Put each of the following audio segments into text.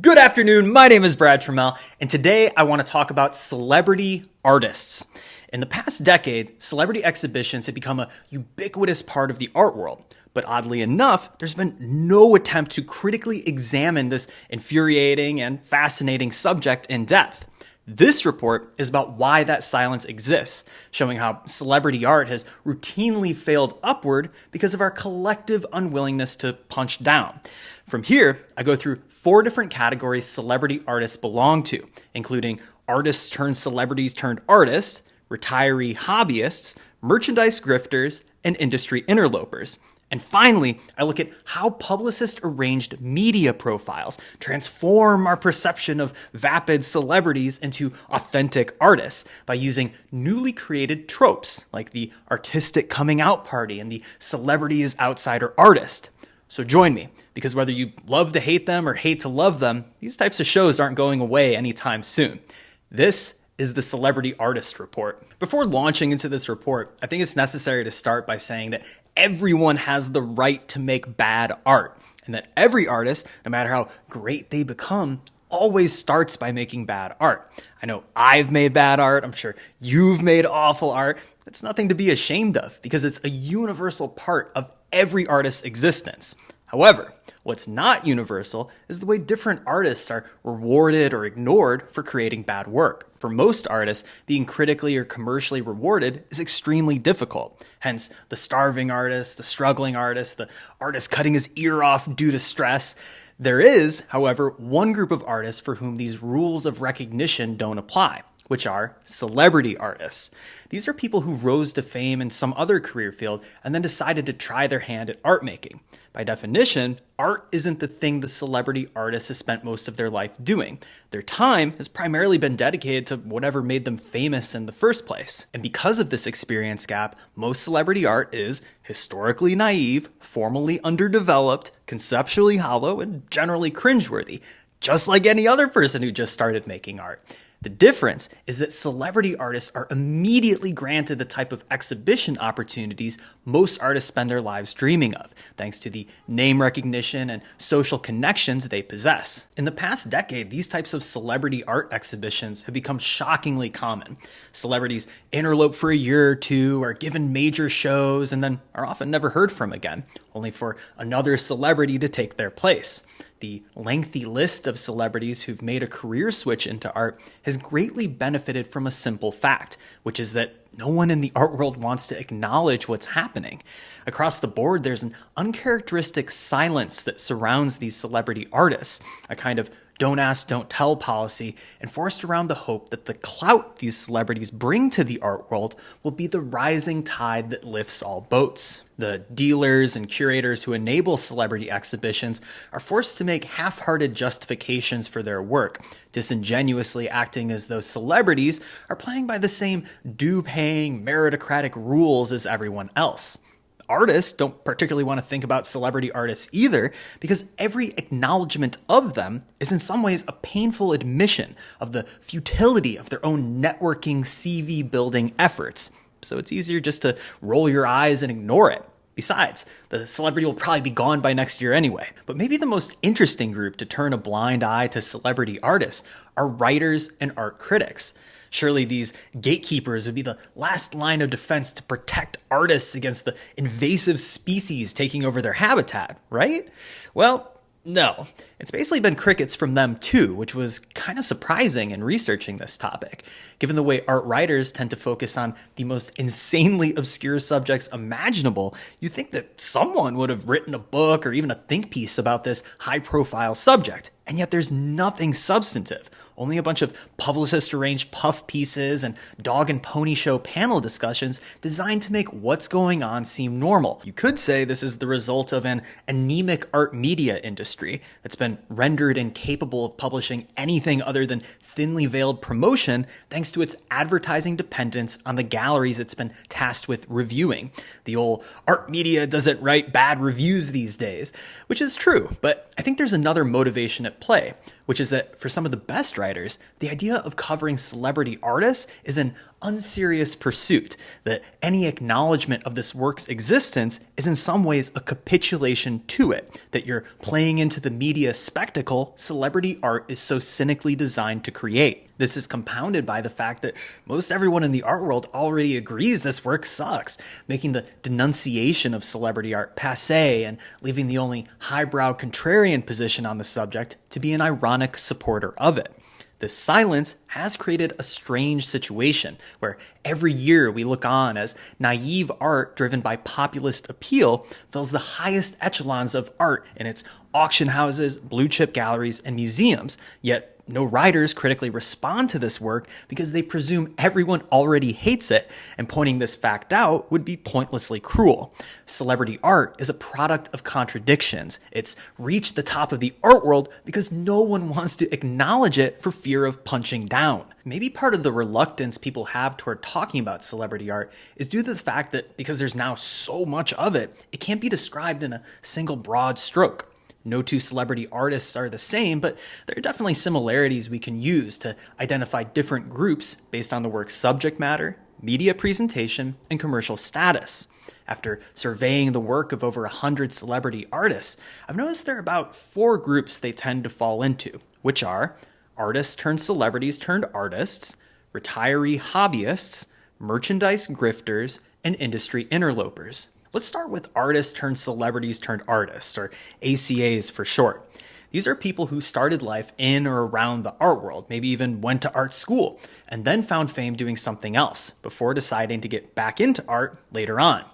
Good afternoon, my name is Brad Trammell, and today I want to talk about celebrity artists. In the past decade, celebrity exhibitions have become a ubiquitous part of the art world. But oddly enough, there's been no attempt to critically examine this infuriating and fascinating subject in depth. This report is about why that silence exists, showing how celebrity art has routinely failed upward because of our collective unwillingness to punch down. From here, I go through 4 different categories celebrity artists belong to, including artists turned celebrities turned artists, retiree hobbyists, merchandise grifters, and industry interlopers. And finally, I look at how publicist-arranged media profiles transform our perception of vapid celebrities into authentic artists by using newly created tropes like the artistic coming out party and the celebrity as outsider artist. So join me, because whether you love to hate them or hate to love them, these types of shows aren't going away anytime soon. This is the Celebrity Artist Report. Before launching into this report, I think it's necessary to start by saying that everyone has the right to make bad art, and that every artist, no matter how great they become, always starts by making bad art. I know I've made bad art. I'm sure you've made awful art. It's nothing to be ashamed of because it's a universal part of every artist's existence. However, what's not universal is the way different artists are rewarded or ignored for creating bad work. For most artists, being critically or commercially rewarded is extremely difficult. Hence, the starving artist, the struggling artist, the artist cutting his ear off due to stress. There is, however, one group of artists for whom these rules of recognition don't apply, which are celebrity artists. These are people who rose to fame in some other career field and then decided to try their hand at art making. By definition, art isn't the thing the celebrity artist has spent most of their life doing. Their time has primarily been dedicated to whatever made them famous in the first place. And because of this experience gap, most celebrity art is historically naive, formally underdeveloped, conceptually hollow, and generally cringeworthy, just like any other person who just started making art. The difference is that celebrity artists are immediately granted the type of exhibition opportunities most artists spend their lives dreaming of, thanks to the name recognition and social connections they possess. In the past decade, these types of celebrity art exhibitions have become shockingly common. Celebrities interlope for a year or two, are given major shows, and then are often never heard from again, only for another celebrity to take their place. The lengthy list of celebrities who've made a career switch into art has greatly benefited from a simple fact, which is that no one in the art world wants to acknowledge what's happening. Across the board, there's an uncharacteristic silence that surrounds these celebrity artists, a kind of don't ask, don't tell policy enforced around the hope that the clout these celebrities bring to the art world will be the rising tide that lifts all boats. The dealers and curators who enable celebrity exhibitions are forced to make half-hearted justifications for their work, disingenuously acting as though celebrities are playing by the same due-paying, meritocratic rules as everyone else. Artists don't particularly want to think about celebrity artists either, because every acknowledgement of them is in some ways a painful admission of the futility of their own networking CV building efforts. So it's easier just to roll your eyes and ignore it. Besides, the celebrity will probably be gone by next year anyway. But maybe the most interesting group to turn a blind eye to celebrity artists are writers and art critics. Surely these gatekeepers would be the last line of defense to protect artists against the invasive species taking over their habitat, right? Well, no. It's basically been crickets from them too, which was kind of surprising in researching this topic. Given the way art writers tend to focus on the most insanely obscure subjects imaginable, you'd think that someone would have written a book or even a think piece about this high-profile subject, and yet there's nothing substantive. Only a bunch of publicist-arranged puff pieces and dog and pony show panel discussions designed to make what's going on seem normal. You could say this is the result of an anemic art media industry that's been rendered incapable of publishing anything other than thinly veiled promotion thanks to its advertising dependence on the galleries it's been tasked with reviewing. The old art media doesn't write bad reviews these days, which is true, but I think there's another motivation at play, which is that for some of the best writers, the idea of covering celebrity artists is an unserious pursuit, that any acknowledgement of this work's existence is in some ways a capitulation to it, that you're playing into the media spectacle celebrity art is so cynically designed to create. This is compounded by the fact that most everyone in the art world already agrees this work sucks, making the denunciation of celebrity art passé and leaving the only highbrow contrarian position on the subject to be an ironic supporter of it. This silence has created a strange situation where every year we look on as naive art driven by populist appeal fills the highest echelons of art in its auction houses, blue chip galleries, and museums, yet no writers critically respond to this work because they presume everyone already hates it, and pointing this fact out would be pointlessly cruel. Celebrity art is a product of contradictions. It's reached the top of the art world because no one wants to acknowledge it for fear of punching down. Maybe part of the reluctance people have toward talking about celebrity art is due to the fact that because there's now so much of it, it can't be described in a single broad stroke. No two celebrity artists are the same, but there are definitely similarities we can use to identify different groups based on the work's subject matter, media presentation, and commercial status. After surveying the work of over 100 celebrity artists, I've noticed there are about 4 groups they tend to fall into, which are artists turned celebrities turned artists, retiree hobbyists, merchandise grifters, and industry interlopers. Let's start with artists turned celebrities turned artists, or ACAs for short. These are people who started life in or around the art world, maybe even went to art school, and then found fame doing something else before deciding to get back into art later on.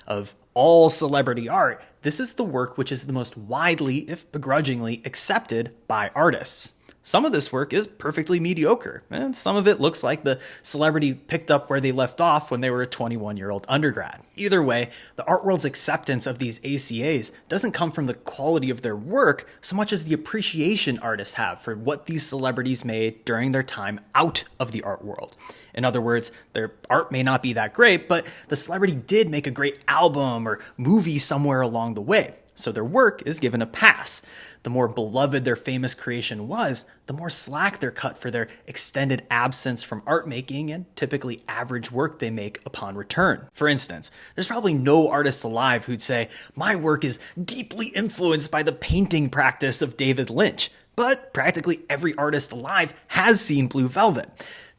Of all celebrity art, this is the work which is the most widely, if begrudgingly, accepted by artists. Some of this work is perfectly mediocre, and some of it looks like the celebrity picked up where they left off when they were a 21-year-old undergrad. Either way, the art world's acceptance of these ACAs doesn't come from the quality of their work so much as the appreciation artists have for what these celebrities made during their time out of the art world. In other words, their art may not be that great, but the celebrity did make a great album or movie somewhere along the way, so their work is given a pass. The more beloved their famous creation was, the more slack they're cut for their extended absence from art making and typically average work they make upon return. For instance, there's probably no artist alive who'd say, "My work is deeply influenced by the painting practice of David Lynch," but practically every artist alive has seen Blue Velvet.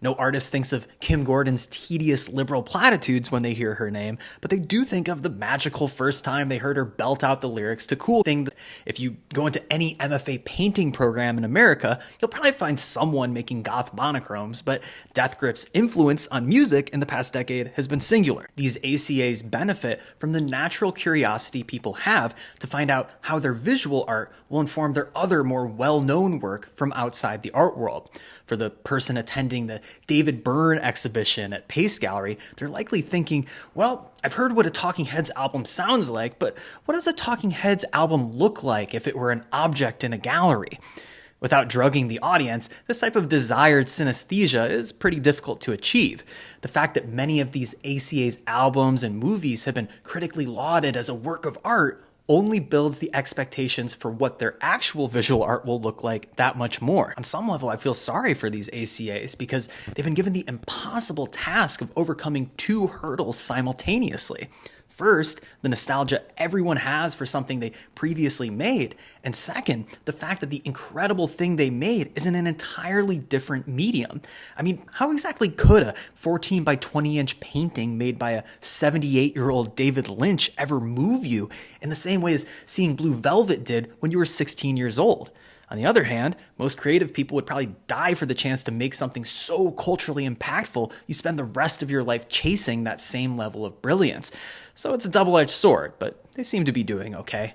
No artist thinks of Kim Gordon's tedious liberal platitudes when they hear her name, but they do think of the magical first time they heard her belt out the lyrics to Cool Thing. If you go into any MFA painting program in America, you'll probably find someone making goth monochromes, but Death Grip's influence on music in the past decade has been singular. These ACAs benefit from the natural curiosity people have to find out how their visual art will inform their other more well-known work from outside the art world. For the person attending the David Byrne exhibition at Pace Gallery, they're likely thinking, well, I've heard what a Talking Heads album sounds like, but what does a Talking Heads album look like if it were an object in a gallery? Without drugging the audience, this type of desired synesthesia is pretty difficult to achieve. The fact that many of these ACA's albums and movies have been critically lauded as a work of art only builds the expectations for what their actual visual art will look like that much more. On some level, I feel sorry for these ACAs because they've been given the impossible task of overcoming 2 hurdles simultaneously. First, the nostalgia everyone has for something they previously made. And second, the fact that the incredible thing they made is in an entirely different medium. I mean, how exactly could a 14 by 20 inch painting made by a 78-year-old David Lynch ever move you in the same way as seeing Blue Velvet did when you were 16 years old? On the other hand, most creative people would probably die for the chance to make something so culturally impactful you spend the rest of your life chasing that same level of brilliance. So it's a double-edged sword, but they seem to be doing okay.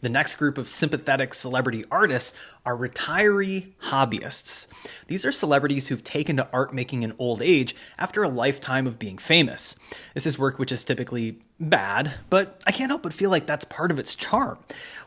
The next group of sympathetic celebrity artists are retiree hobbyists. These are celebrities who've taken to art making in old age after a lifetime of being famous. This is work which is typically bad, but I can't help but feel like that's part of its charm.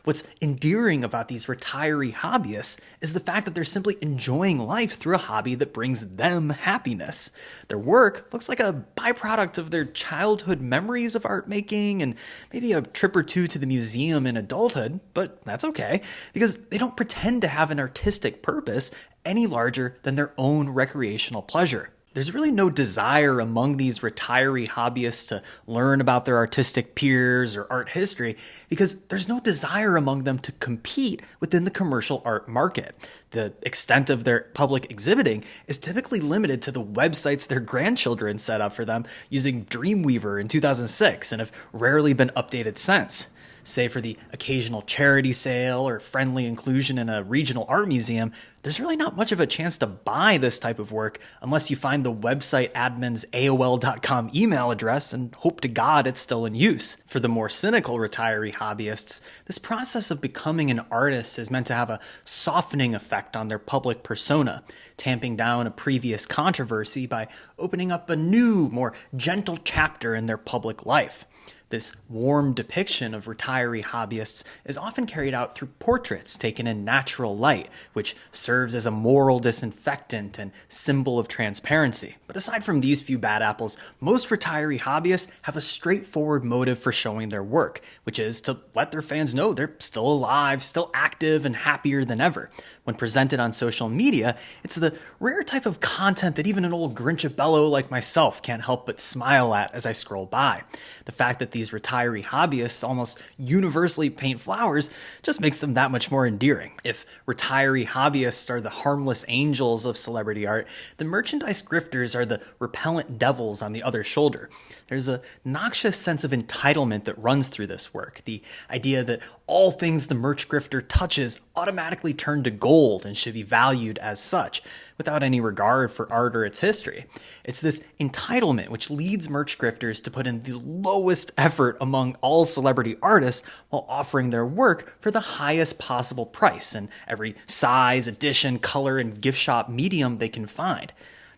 What's endearing about these retiree hobbyists is the fact that they're simply enjoying life through a hobby that brings them happiness. Their work looks like a byproduct of their childhood memories of art making and maybe a trip or two to the museum in adulthood, but that's okay because they don't pretend to have an artistic purpose any larger than their own recreational pleasure. There's really no desire among these retiree hobbyists to learn about their artistic peers or art history because there's no desire among them to compete within the commercial art market. The extent of their public exhibiting is typically limited to the websites their grandchildren set up for them using Dreamweaver in 2006 and have rarely been updated since. Say for the occasional charity sale or friendly inclusion in a regional art museum, there's really not much of a chance to buy this type of work unless you find the website admin's AOL.com email address and hope to God it's still in use. For the more cynical retiree hobbyists, this process of becoming an artist is meant to have a softening effect on their public persona, tamping down a previous controversy by opening up a new, more gentle chapter in their public life. This warm depiction of retiree hobbyists is often carried out through portraits taken in natural light, which serves as a moral disinfectant and symbol of transparency. But aside from these few bad apples, most retiree hobbyists have a straightforward motive for showing their work, which is to let their fans know they're still alive, still active, and happier than ever. When presented on social media, it's the rare type of content that even an old Grinchabello like myself can't help but smile at as I scroll by. The fact that these retiree hobbyists almost universally paint flowers just makes them that much more endearing. If retiree hobbyists are the harmless angels of celebrity art, the merchandise grifters are the repellent devils on the other shoulder. There's a noxious sense of entitlement that runs through this work. The idea that all things the merch grifter touches automatically turn to gold and should be valued as such, without any regard for art or its history. It's this entitlement which leads merch grifters to put in the lowest effort among all celebrity artists while offering their work for the highest possible price in every size, edition, color, and gift shop medium they can find.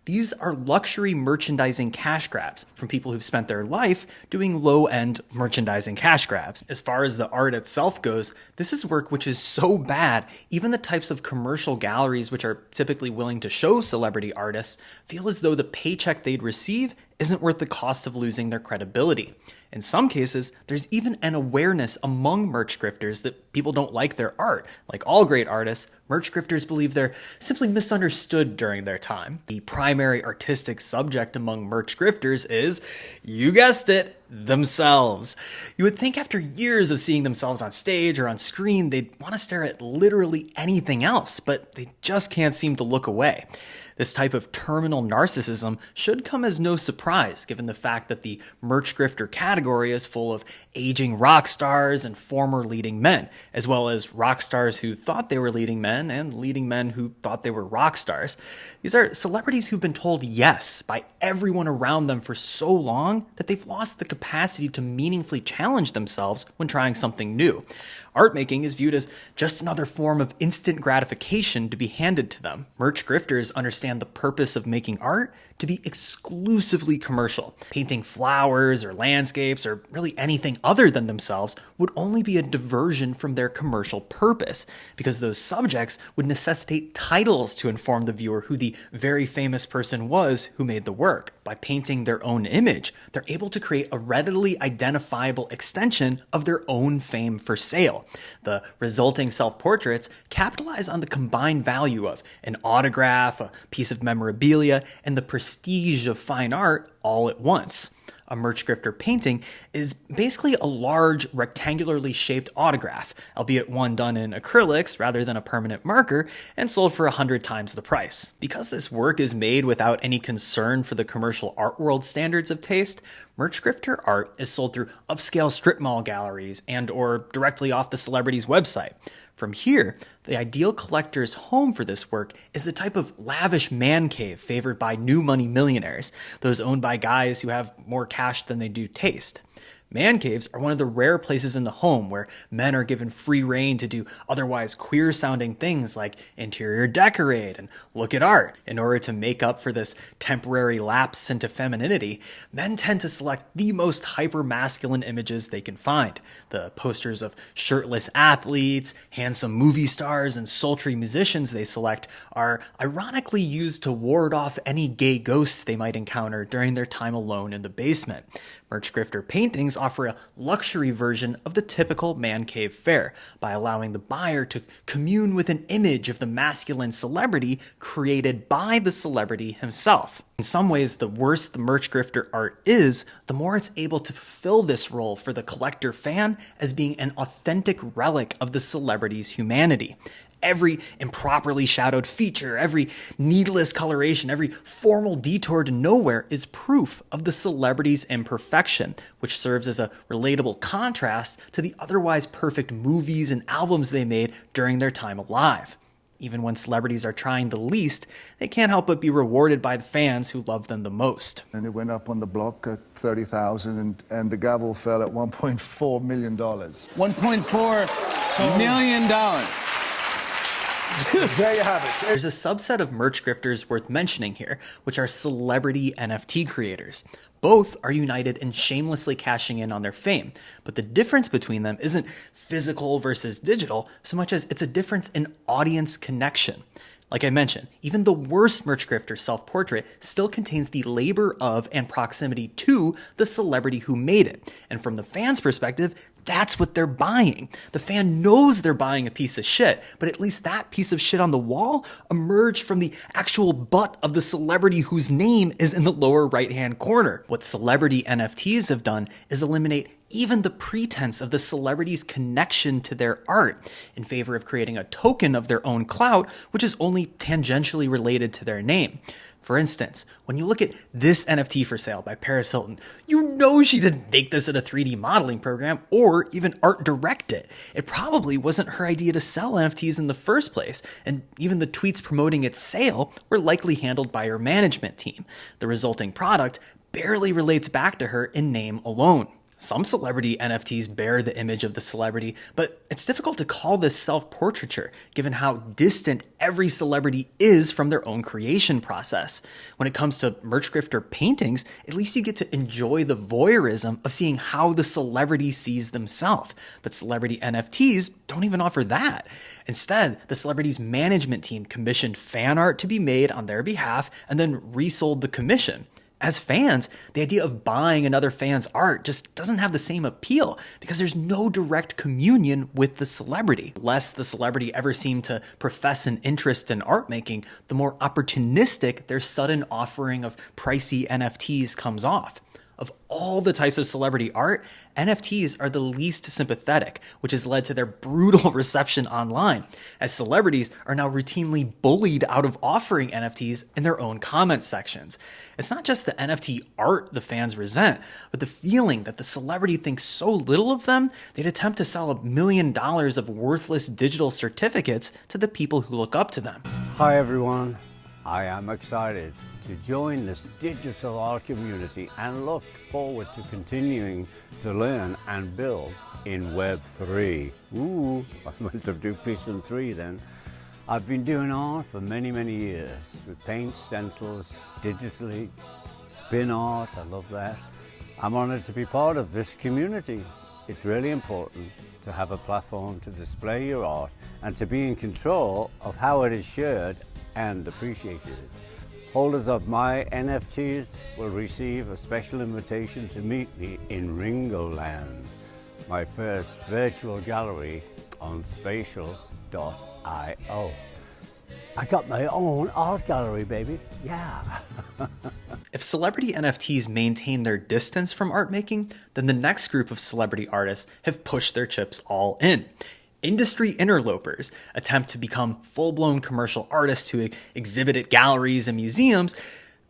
These are luxury merchandising cash grabs from people who've spent their life doing low-end merchandising cash grabs. As far as the art itself goes, this is work which is so bad, even the types of commercial galleries which are typically willing to show celebrity artists feel as though the paycheck they'd receive isn't worth the cost of losing their credibility. In some cases, there's even an awareness among merch grifters that people don't like their art. Like all great artists, merch grifters believe they're simply misunderstood during their time. The primary artistic subject among merch grifters is, you guessed it, themselves. You would think after years of seeing themselves on stage or on screen, they'd want to stare at literally anything else, but they just can't seem to look away. This type of terminal narcissism should come as no surprise, given the fact that the merch grifter category is full of aging rock stars and former leading men, as well as rock stars who thought they were leading men and leading men who thought they were rock stars. These are celebrities who've been told yes by everyone around them for so long that they've lost the capacity to meaningfully challenge themselves when trying something new. Art making is viewed as just another form of instant gratification to be handed to them. Merch grifters understand the purpose of making art to be exclusively commercial. Painting flowers or landscapes or really anything other than themselves would only be a diversion from their commercial purpose, because those subjects would necessitate titles to inform the viewer who the very famous person was who made the work. By painting their own image, they're able to create a readily identifiable extension of their own fame for sale. The resulting self-portraits capitalize on the combined value of an autograph, a piece of memorabilia, and the prestige of fine art all at once. A merch grifter painting is basically a large, rectangularly shaped autograph, albeit one done in acrylics rather than a permanent marker, and sold for 100 times the price. Because this work is made without any concern for the commercial art world standards of taste, merch grifter art is sold through upscale strip mall galleries and or directly off the celebrity's website. From here, the ideal collector's home for this work is the type of lavish man cave favored by new money millionaires, those owned by guys who have more cash than they do taste. Man caves are one of the rare places in the home where men are given free rein to do otherwise queer-sounding things like interior decorate and look at art. In order to make up for this temporary lapse into femininity, men tend to select the most hyper-masculine images they can find. The posters of shirtless athletes, handsome movie stars, and sultry musicians they select are ironically used to ward off any gay ghosts they might encounter during their time alone in the basement. Merch grifter paintings offer a luxury version of the typical man cave fare by allowing the buyer to commune with an image of the masculine celebrity created by the celebrity himself. In some ways, the worse the merch grifter art is, the more it's able to fulfill this role for the collector fan as being an authentic relic of the celebrity's humanity. Every improperly shadowed feature, every needless coloration, every formal detour to nowhere is proof of the celebrity's imperfection, which serves as a relatable contrast to the otherwise perfect movies and albums they made during their time alive. Even when celebrities are trying the least, they can't help but be rewarded by the fans who love them the most. And it went up on the block at 30,000, and the gavel fell at $1.4 million. $1.4 million. There you have it. There's a subset of merch grifters worth mentioning here, which are celebrity NFT creators. Both are united in shamelessly cashing in on their fame, but the difference between them isn't physical versus digital so much as it's a difference in audience connection. Like I mentioned, even the worst merch grifter self-portrait still contains the labor of and proximity to the celebrity who made it. And from the fan's perspective, that's what they're buying. The fan knows they're buying a piece of shit, but at least that piece of shit on the wall emerged from the actual butt of the celebrity whose name is in the lower right-hand corner. What celebrity NFTs have done is eliminate even the pretense of the celebrity's connection to their art in favor of creating a token of their own clout, which is only tangentially related to their name. For instance, when you look at this NFT for sale by Paris Hilton, you know she didn't make this in a 3D modeling program or even art direct it. It probably wasn't her idea to sell NFTs in the first place, and even the tweets promoting its sale were likely handled by her management team. The resulting product barely relates back to her in name alone. Some celebrity NFTs bear the image of the celebrity, but it's difficult to call this self-portraiture given how distant every celebrity is from their own creation process. When it comes to merch grifter paintings, at least you get to enjoy the voyeurism of seeing how the celebrity sees themselves. But celebrity NFTs don't even offer that. Instead, the celebrity's management team commissioned fan art to be made on their behalf and then resold the commission. As fans, the idea of buying another fan's art just doesn't have the same appeal because there's no direct communion with the celebrity. Less the celebrity ever seemed to profess an interest in art making, the more opportunistic their sudden offering of pricey NFTs comes off. Of all the types of celebrity art, NFTs are the least sympathetic, which has led to their brutal reception online, as celebrities are now routinely bullied out of offering NFTs in their own comment sections. It's not just the NFT art the fans resent, but the feeling that the celebrity thinks so little of them, they'd attempt to sell $1 million of worthless digital certificates to the people who look up to them. Hi everyone, I am excited to join this digital art community and look forward to continuing to learn and build in Web3. Ooh, I went to do piece in 3 then. I've been doing art for many, many years with paint, stencils, digitally, spin art, I love that. I'm honored to be part of this community. It's really important to have a platform to display your art and to be in control of how it is shared and appreciated. Holders of my NFTs will receive a special invitation to meet me in Ringoland, my first virtual gallery on Spatial.io. I got my own art gallery, baby. Yeah. If celebrity NFTs maintain their distance from art making, then the next group of celebrity artists have pushed their chips all in. Industry interlopers attempt to become full-blown commercial artists who exhibit at galleries and museums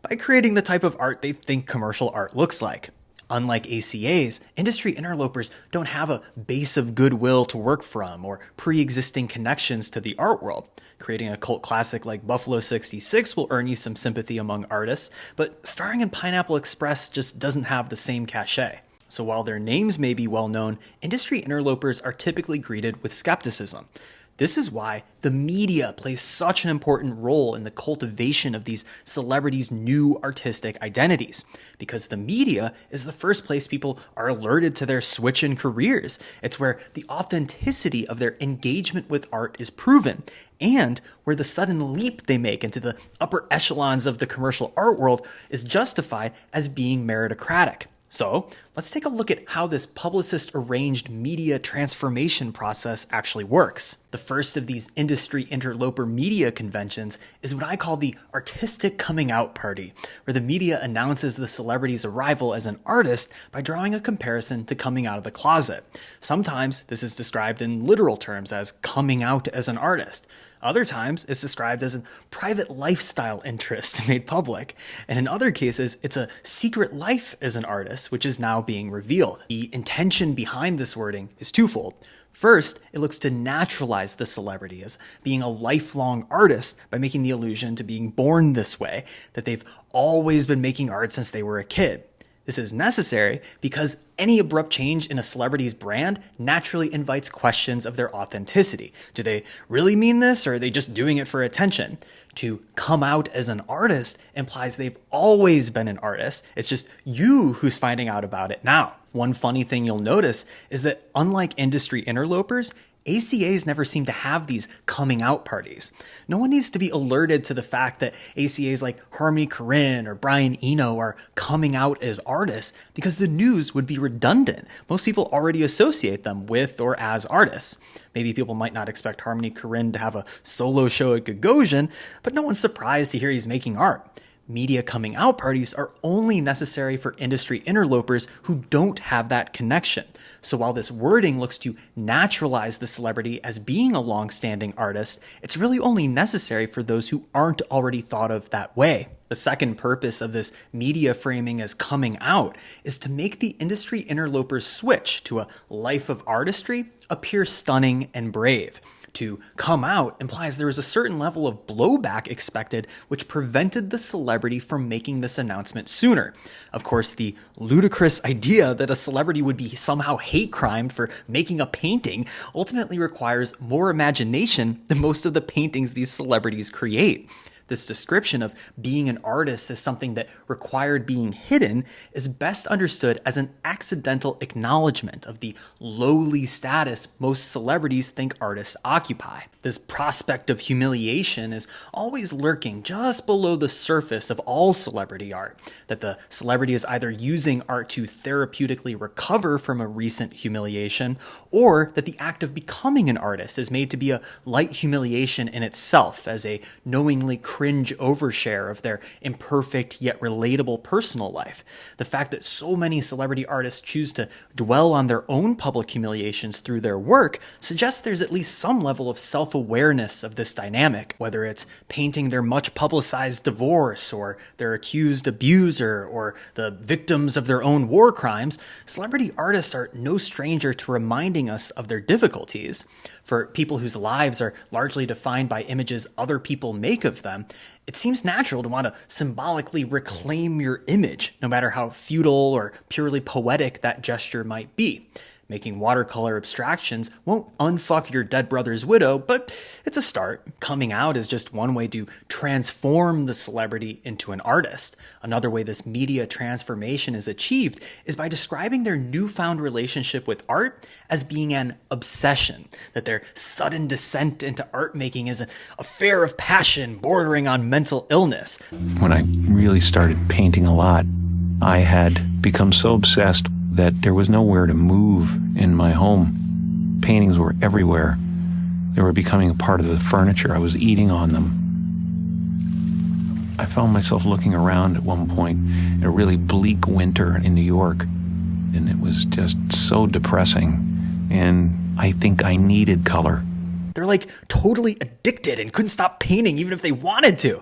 by creating the type of art they think commercial art looks like. Unlike ACAs, industry interlopers don't have a base of goodwill to work from or pre-existing connections to the art world. Creating a cult classic like Buffalo 66 will earn you some sympathy among artists, but starring in Pineapple Express just doesn't have the same cachet. So while their names may be well known, industry interlopers are typically greeted with skepticism. This is why the media plays such an important role in the cultivation of these celebrities' new artistic identities, because the media is the first place people are alerted to their switch in careers. It's where the authenticity of their engagement with art is proven, and where the sudden leap they make into the upper echelons of the commercial art world is justified as being meritocratic. So let's take a look at how this publicist-arranged media transformation process actually works. The first of these industry interloper media conventions is what I call the artistic coming out party, where the media announces the celebrity's arrival as an artist by drawing a comparison to coming out of the closet. Sometimes this is described in literal terms as coming out as an artist. Other times, it's described as a private lifestyle interest made public. And in other cases, it's a secret life as an artist, which is now being revealed. The intention behind this wording is twofold. First, it looks to naturalize the celebrity as being a lifelong artist by making the allusion to being born this way, that they've always been making art since they were a kid. This is necessary because any abrupt change in a celebrity's brand naturally invites questions of their authenticity. Do they really mean this, or are they just doing it for attention? To come out as an artist implies they've always been an artist. It's just you who's finding out about it now. One funny thing you'll notice is that unlike industry interlopers, ACAs never seem to have these coming out parties. No one needs to be alerted to the fact that ACAs like Harmony Korine or Brian Eno are coming out as artists because the news would be redundant. Most people already associate them with or as artists. Maybe people might not expect Harmony Korine to have a solo show at Gagosian, but no one's surprised to hear he's making art. Media coming out parties are only necessary for industry interlopers who don't have that connection. So while this wording looks to naturalize the celebrity as being a long-standing artist, it's really only necessary for those who aren't already thought of that way. The second purpose of this media framing as coming out is to make the industry interloper's switch to a life of artistry appear stunning and brave. To come out implies there was a certain level of blowback expected, which prevented the celebrity from making this announcement sooner. Of course, the ludicrous idea that a celebrity would be somehow hate crimed for making a painting ultimately requires more imagination than most of the paintings these celebrities create. This description of being an artist as something that required being hidden is best understood as an accidental acknowledgement of the lowly status most celebrities think artists occupy. This prospect of humiliation is always lurking just below the surface of all celebrity art, that the celebrity is either using art to therapeutically recover from a recent humiliation, or that the act of becoming an artist is made to be a light humiliation in itself, as a knowingly cringe overshare of their imperfect yet relatable personal life. The fact that so many celebrity artists choose to dwell on their own public humiliations through their work suggests there's at least some level of self-awareness of this dynamic, whether it's painting their much publicized divorce or their accused abuser or the victims of their own war crimes. Celebrity artists are no stranger to reminding us of their difficulties. For people whose lives are largely defined by images other people make of them, it seems natural to want to symbolically reclaim your image, no matter how futile or purely poetic that gesture might be. Making watercolor abstractions won't unfuck your dead brother's widow, but it's a start. Coming out is just one way to transform the celebrity into an artist. Another way this media transformation is achieved is by describing their newfound relationship with art as being an obsession, that their sudden descent into art making is an affair of passion bordering on mental illness. When I really started painting a lot, I had become so obsessed that there was nowhere to move in my home. Paintings were everywhere. They were becoming a part of the furniture. I was eating on them. I found myself looking around at one point in a really bleak winter in New York, and it was just so depressing, and I think I needed color. They're like totally addicted and couldn't stop painting even if they wanted to.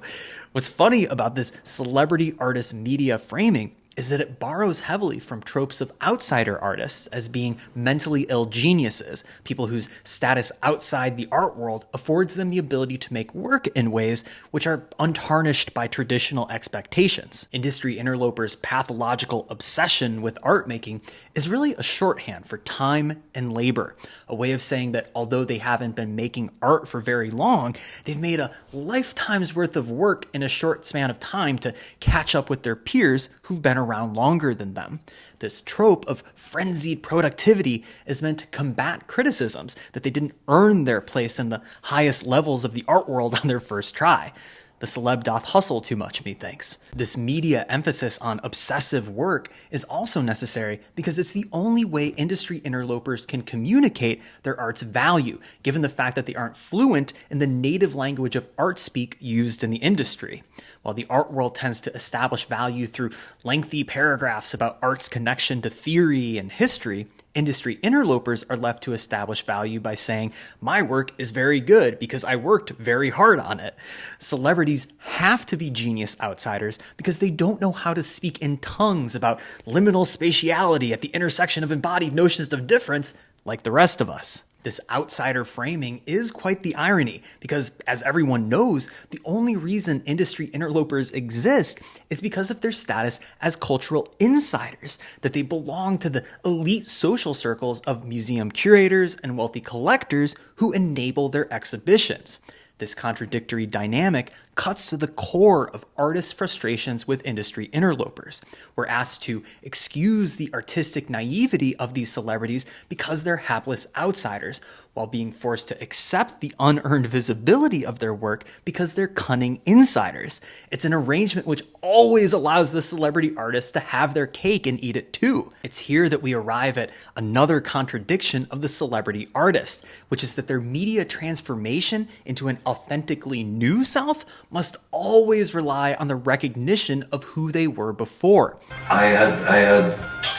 What's funny about this celebrity artist media framing is that it borrows heavily from tropes of outsider artists as being mentally ill geniuses, people whose status outside the art world affords them the ability to make work in ways which are untarnished by traditional expectations. Industry interlopers' pathological obsession with art making is really a shorthand for time and labor, a way of saying that although they haven't been making art for very long, they've made a lifetime's worth of work in a short span of time to catch up with their peers who've been around longer than them. This trope of frenzied productivity is meant to combat criticisms that they didn't earn their place in the highest levels of the art world on their first try. The celeb doth hustle too much, methinks. This media emphasis on obsessive work is also necessary because it's the only way industry interlopers can communicate their art's value, given the fact that they aren't fluent in the native language of art speak used in the industry. While the art world tends to establish value through lengthy paragraphs about art's connection to theory and history, industry interlopers are left to establish value by saying, my work is very good because I worked very hard on it. Celebrities have to be genius outsiders because they don't know how to speak in tongues about liminal spatiality at the intersection of embodied notions of difference like the rest of us. This outsider framing is quite the irony because, as everyone knows, the only reason industry interlopers exist is because of their status as cultural insiders, that they belong to the elite social circles of museum curators and wealthy collectors who enable their exhibitions. This contradictory dynamic cuts to the core of artists' frustrations with industry interlopers. We're asked to excuse the artistic naivety of these celebrities because they're hapless outsiders, while being forced to accept the unearned visibility of their work because they're cunning insiders. It's an arrangement which always allows the celebrity artist to have their cake and eat it too. It's here that we arrive at another contradiction of the celebrity artist, which is that their media transformation into an authentically new self must always rely on the recognition of who they were before. I had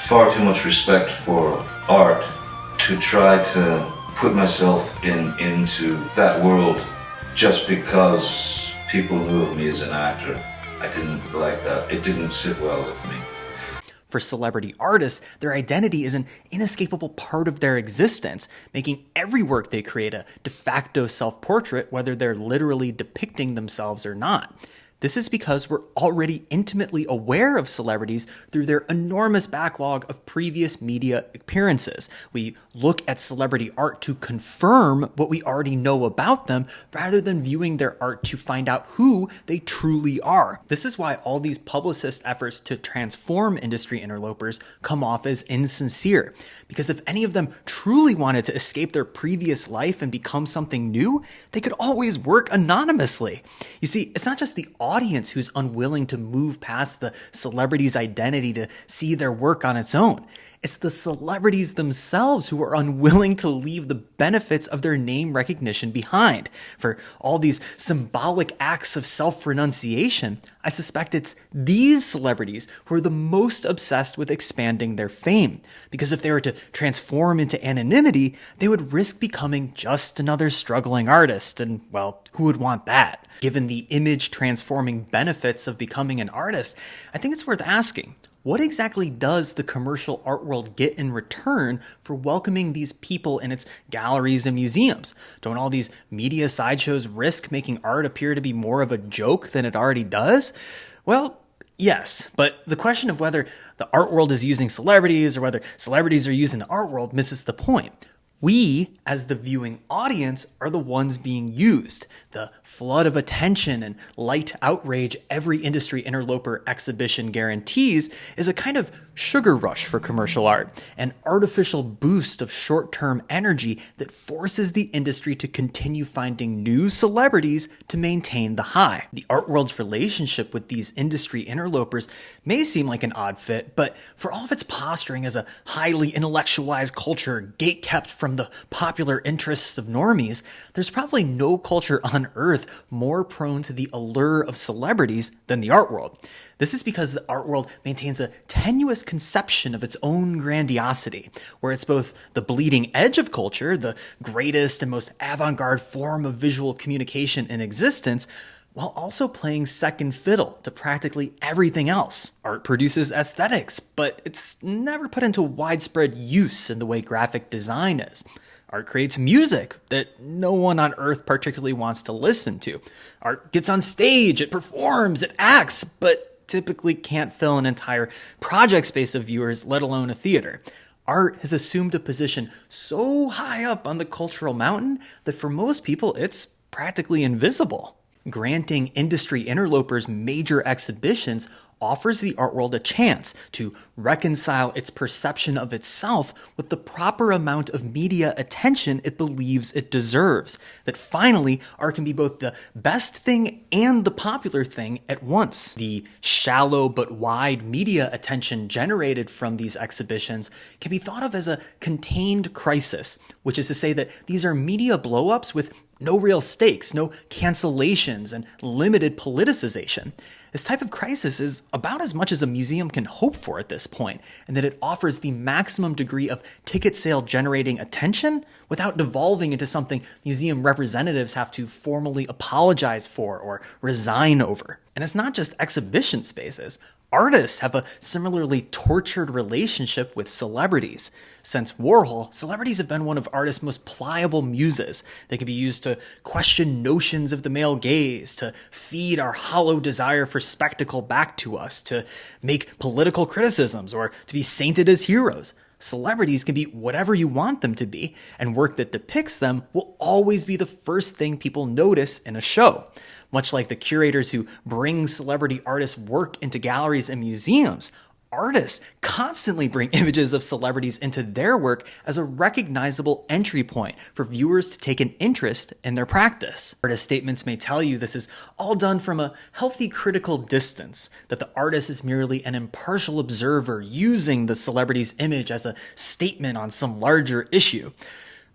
far too much respect for art to try to put myself into that world just because people knew of me as an actor. I didn't like that. It didn't sit well with me. For celebrity artists, their identity is an inescapable part of their existence, making every work they create a de facto self-portrait, whether they're literally depicting themselves or not. This is because we're already intimately aware of celebrities through their enormous backlog of previous media appearances. We look at celebrity art to confirm what we already know about them rather than viewing their art to find out who they truly are. This is why all these publicist efforts to transform industry interlopers come off as insincere. Because if any of them truly wanted to escape their previous life and become something new, they could always work anonymously. You see, it's not just the audience who's unwilling to move past the celebrity's identity to see their work on its own. It's the celebrities themselves who are unwilling to leave the benefits of their name recognition behind. For all these symbolic acts of self-renunciation, I suspect it's these celebrities who are the most obsessed with expanding their fame. Because if they were to transform into anonymity, they would risk becoming just another struggling artist. And, well, who would want that? Given the image-transforming benefits of becoming an artist, I think it's worth asking, what exactly does the commercial art world get in return for welcoming these people in its galleries and museums? Don't all these media sideshows risk making art appear to be more of a joke than it already does? Well, yes, but the question of whether the art world is using celebrities or whether celebrities are using the art world misses the point. We, as the viewing audience, are the ones being used. The flood of attention and light outrage every industry interloper exhibition guarantees is a kind of sugar rush for commercial art, an artificial boost of short-term energy that forces the industry to continue finding new celebrities to maintain the high. The art world's relationship with these industry interlopers may seem like an odd fit, but for all of its posturing as a highly intellectualized culture gate-kept from the popular interests of normies, there's probably no culture on earth more prone to the allure of celebrities than the art world. This is because the art world maintains a tenuous conception of its own grandiosity, where it's both the bleeding edge of culture, the greatest and most avant-garde form of visual communication in existence, while also playing second fiddle to practically everything else. Art produces aesthetics, but it's never put into widespread use in the way graphic design is. Art creates music that no one on earth particularly wants to listen to. Art gets on stage, it performs, it acts, but typically can't fill an entire project space of viewers, let alone a theater. art has assumed a position so high up on the cultural mountain that for most people it's practically invisible. Granting industry interlopers major exhibitions offers the art world a chance to reconcile its perception of itself with the proper amount of media attention it believes it deserves. That finally, art can be both the best thing and the popular thing at once. The shallow but wide media attention generated from these exhibitions can be thought of as a contained crisis, which is to say that these are media blow-ups with no real stakes, no cancellations, and limited politicization. This type of crisis is about as much as a museum can hope for at this point, and that it offers the maximum degree of ticket sale generating attention without devolving into something museum representatives have to formally apologize for or resign over. And it's not just exhibition spaces. Artists have a similarly tortured relationship with celebrities. Since Warhol, celebrities have been one of artists' most pliable muses. They can be used to question notions of the male gaze, to feed our hollow desire for spectacle back to us, to make political criticisms, or to be sainted as heroes. Celebrities can be whatever you want them to be, and work that depicts them will always be the first thing people notice in a show. Much like the curators who bring celebrity artists' work into galleries and museums, artists constantly bring images of celebrities into their work as a recognizable entry point for viewers to take an interest in their practice. Artist statements may tell you this is all done from a healthy critical distance, that the artist is merely an impartial observer using the celebrity's image as a statement on some larger issue.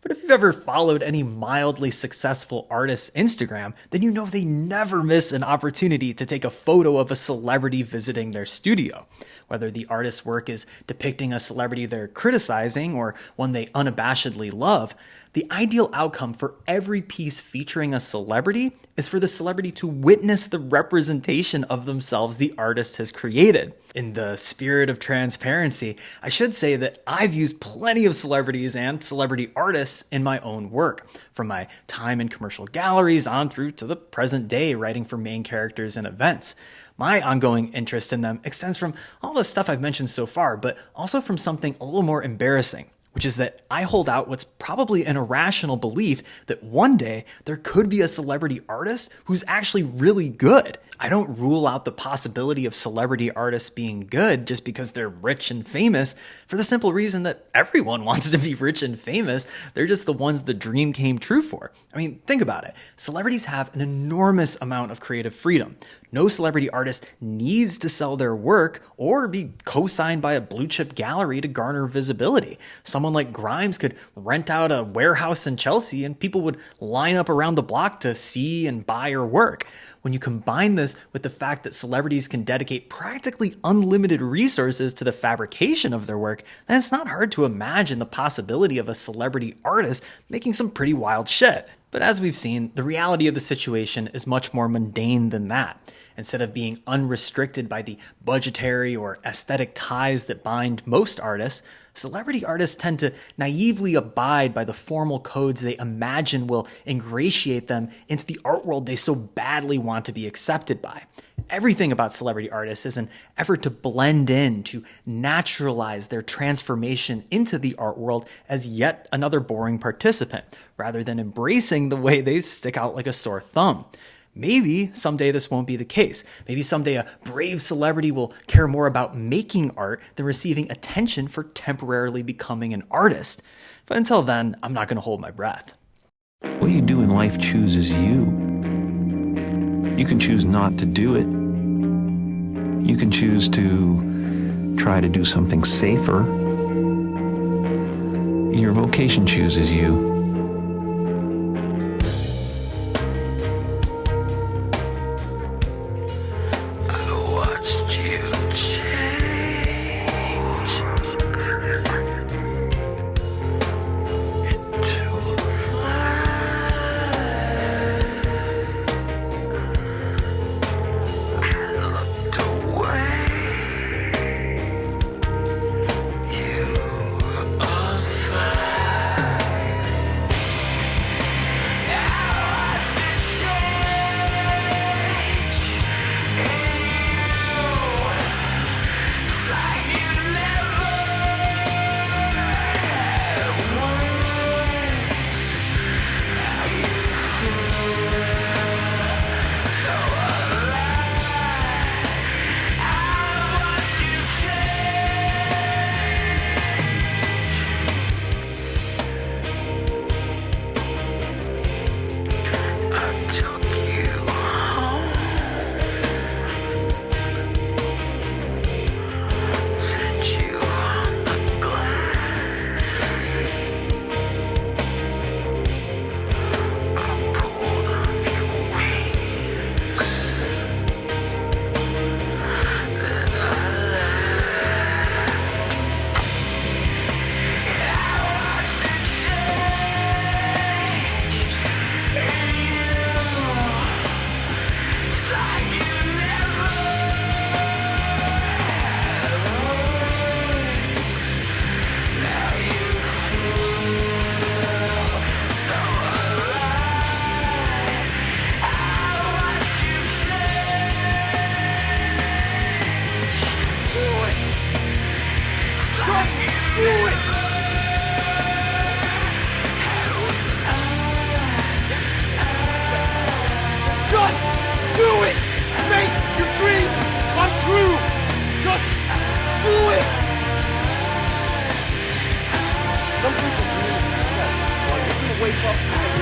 But if you've ever followed any mildly successful artist's Instagram, then you know they never miss an opportunity to take a photo of a celebrity visiting their studio. Whether the artist's work is depicting a celebrity they're criticizing or one they unabashedly love, the ideal outcome for every piece featuring a celebrity is for the celebrity to witness the representation of themselves the artist has created. In the spirit of transparency, I should say that I've used plenty of celebrities and celebrity artists in my own work, from my time in commercial galleries on through to the present day writing for main characters and events. My ongoing interest in them extends from all the stuff I've mentioned so far, but also from something a little more embarrassing, which is that I hold out what's probably an irrational belief that one day there could be a celebrity artist who's actually really good. I don't rule out the possibility of celebrity artists being good just because they're rich and famous, for the simple reason that everyone wants to be rich and famous. They're just the ones the dream came true for. I mean, think about it. Celebrities have an enormous amount of creative freedom. No celebrity artist needs to sell their work or be co-signed by a blue chip gallery to garner visibility. Someone like Grimes could rent out a warehouse in Chelsea and people would line up around the block to see and buy her work. When you combine this with the fact that celebrities can dedicate practically unlimited resources to the fabrication of their work, then it's not hard to imagine the possibility of a celebrity artist making some pretty wild shit. But as we've seen, the reality of the situation is much more mundane than that. Instead of being unrestricted by the budgetary or aesthetic ties that bind most artists, celebrity artists tend to naively abide by the formal codes they imagine will ingratiate them into the art world they so badly want to be accepted by. Everything about celebrity artists is an effort to blend in, to naturalize their transformation into the art world as yet another boring participant, rather than embracing the way they stick out like a sore thumb. Maybe someday this won't be the case. Maybe someday a brave celebrity will care more about making art than receiving attention for temporarily becoming an artist. But until then, I'm not going to hold my breath. What you do in life chooses you. You can choose not to do it. You can choose to try to do something safer. Your vocation chooses you.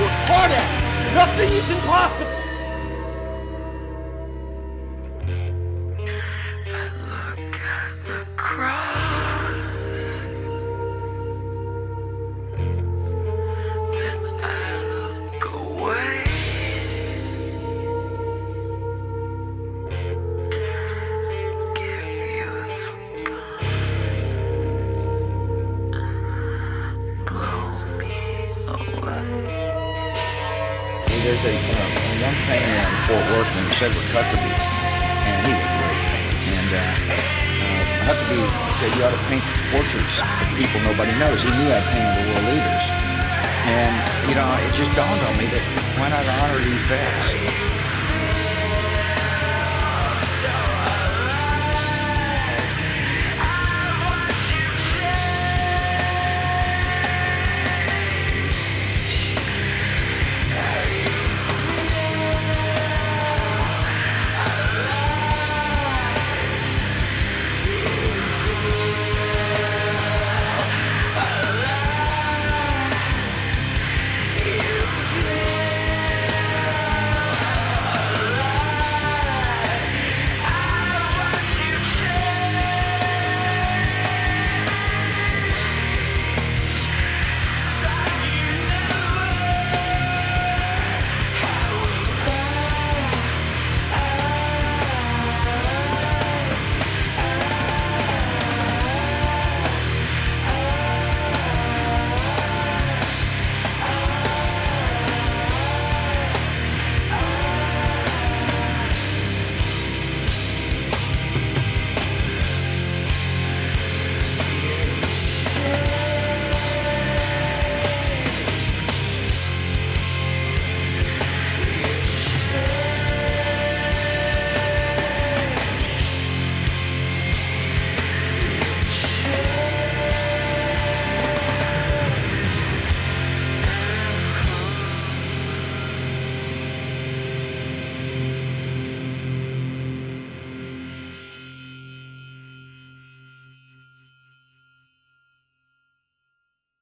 Work hard at it. Nothing is impossible. Look at the cross, then I look away. Give you the gun, blow me away. There's a young painter in Fort Worth named Cedric Huckabee, and he was great. And Huckabee said, you ought to paint portraits of people nobody knows. He knew I'd painted the world leaders. And, it just dawned on me that why not honor these vets?